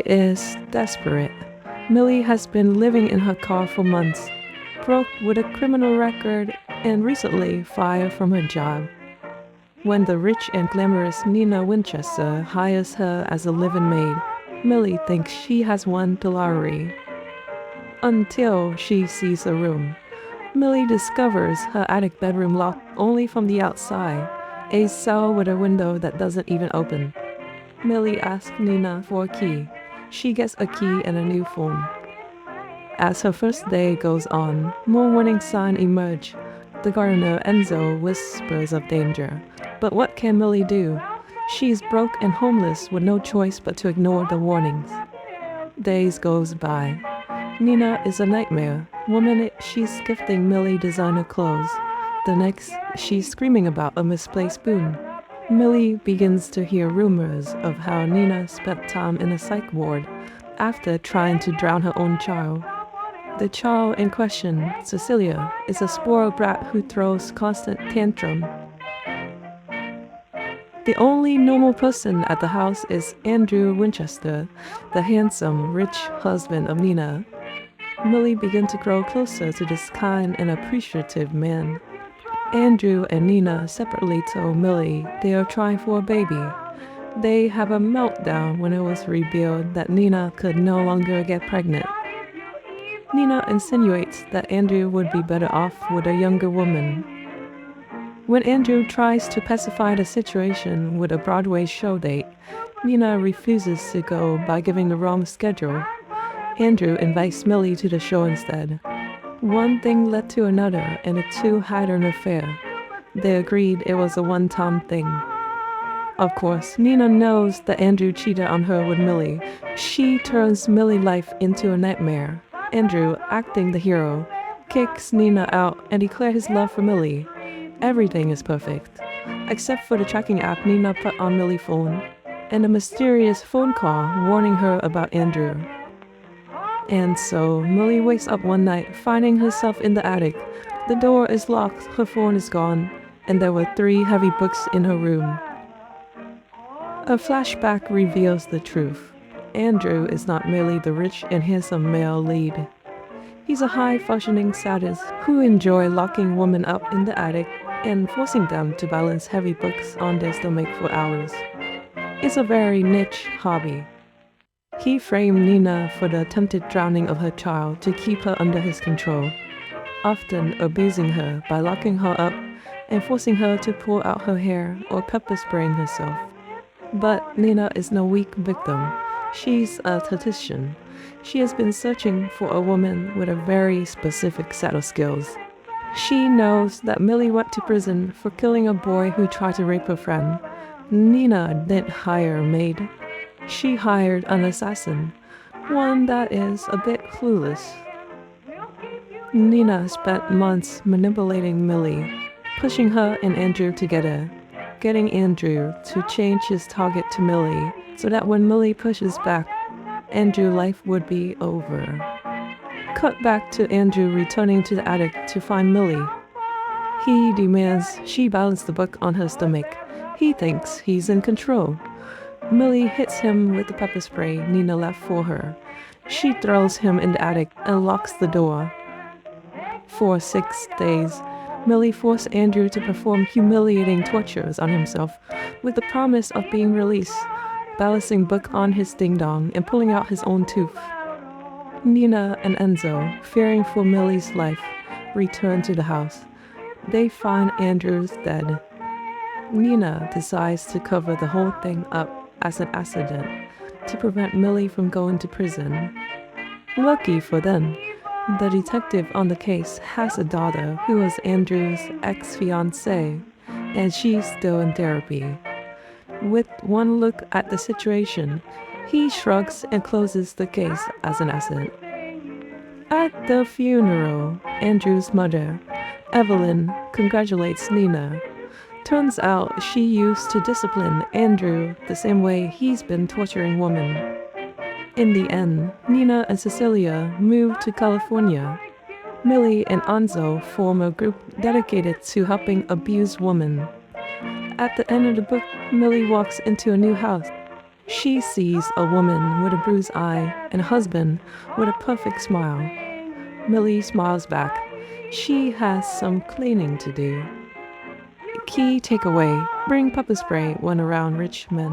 Millie is desperate. Millie has been living in her car for months, broke with a criminal record, and recently fired from her job. When the rich and glamorous Nina Winchester hires her as a live-in maid, Millie thinks she has won the lottery. Until she sees a room. Millie discovers her attic bedroom locked only from the outside, a cell with a window that doesn't even open. Millie asks Nina for a key. She gets a key and a new phone. As her first day goes on, more warning signs emerge. The gardener Enzo whispers of danger. But what can Millie do? She's broke and homeless with no choice but to ignore the warnings. Days goes by. Nina is a nightmare. One minute she's gifting Millie designer clothes. The next, she's screaming about a misplaced spoon. Millie begins to hear rumors of how Nina spent time in a psych ward after trying to drown her own child. The child in question, Cecilia, is a spoiled brat who throws constant tantrum. The only normal person at the house is Andrew Winchester, the handsome, rich husband of Nina. Millie begins to grow closer to this kind and appreciative man. Andrew and Nina separately told Millie they are trying for a baby. They have a meltdown when it was revealed that Nina could no longer get pregnant. Nina insinuates that Andrew would be better off with a younger woman. When Andrew tries to pacify the situation with a Broadway show date, Nina refuses to go by giving the wrong schedule. Andrew invites Millie to the show instead. One thing led to another, and the two had an affair. They agreed it was a one-time thing. Of course, Nina knows that Andrew cheated on her with Millie. She turns Millie's life into a nightmare. Andrew, acting the hero, kicks Nina out and declares his love for Millie. Everything is perfect, except for the tracking app Nina put on Millie's phone, and a mysterious phone call warning her about Andrew. And so, Millie wakes up one night, finding herself in the attic. The door is locked, her phone is gone, and there were 3 heavy books in her room. A flashback reveals the truth. Andrew is not merely the rich and handsome male lead. He's a high-functioning sadist who enjoys locking women up in the attic and forcing them to balance heavy books on their stomach for hours. It's a very niche hobby. He framed Nina for the attempted drowning of her child to keep her under his control, often abusing her by locking her up and forcing her to pull out her hair or pepper spraying herself. But Nina is no weak victim. She's a tactician. She has been searching for a woman with a very specific set of skills. She knows that Millie went to prison for killing a boy who tried to rape her friend. Nina didn't hire a maid. She hired an assassin, one that is a bit clueless. Nina spent months manipulating Millie, pushing her and Andrew together, getting Andrew to change his target to Millie so that when Millie pushes back, Andrew's life would be over. Cut back to Andrew returning to the attic to find Millie. He demands she balance the book on her stomach. He thinks he's in control. Millie hits him with the pepper spray Nina left for her. She throws him in the attic and locks the door. For 6 days, Millie forced Andrew to perform humiliating tortures on himself with the promise of being released, balancing book on his ding-dong and pulling out his own tooth. Nina and Enzo, fearing for Millie's life, return to the house. They find Andrew's dead. Nina decides to cover the whole thing up as an accident to prevent Millie from going to prison. Lucky for them, the detective on the case has a daughter who was Andrew's ex-fiancée, and she's still in therapy. With one look at the situation, he shrugs and closes the case as an accident. At the funeral, Andrew's mother, Evelyn, congratulates Nina. Turns out she used to discipline Andrew the same way he's been torturing women. In the end, Nina and Cecilia move to California. Millie and Enzo form a group dedicated to helping abused women. At the end of the book, Millie walks into a new house. She sees a woman with a bruised eye and a husband with a perfect smile. Millie smiles back. She has some cleaning to do. Key takeaway: bring pepper spray when around rich men.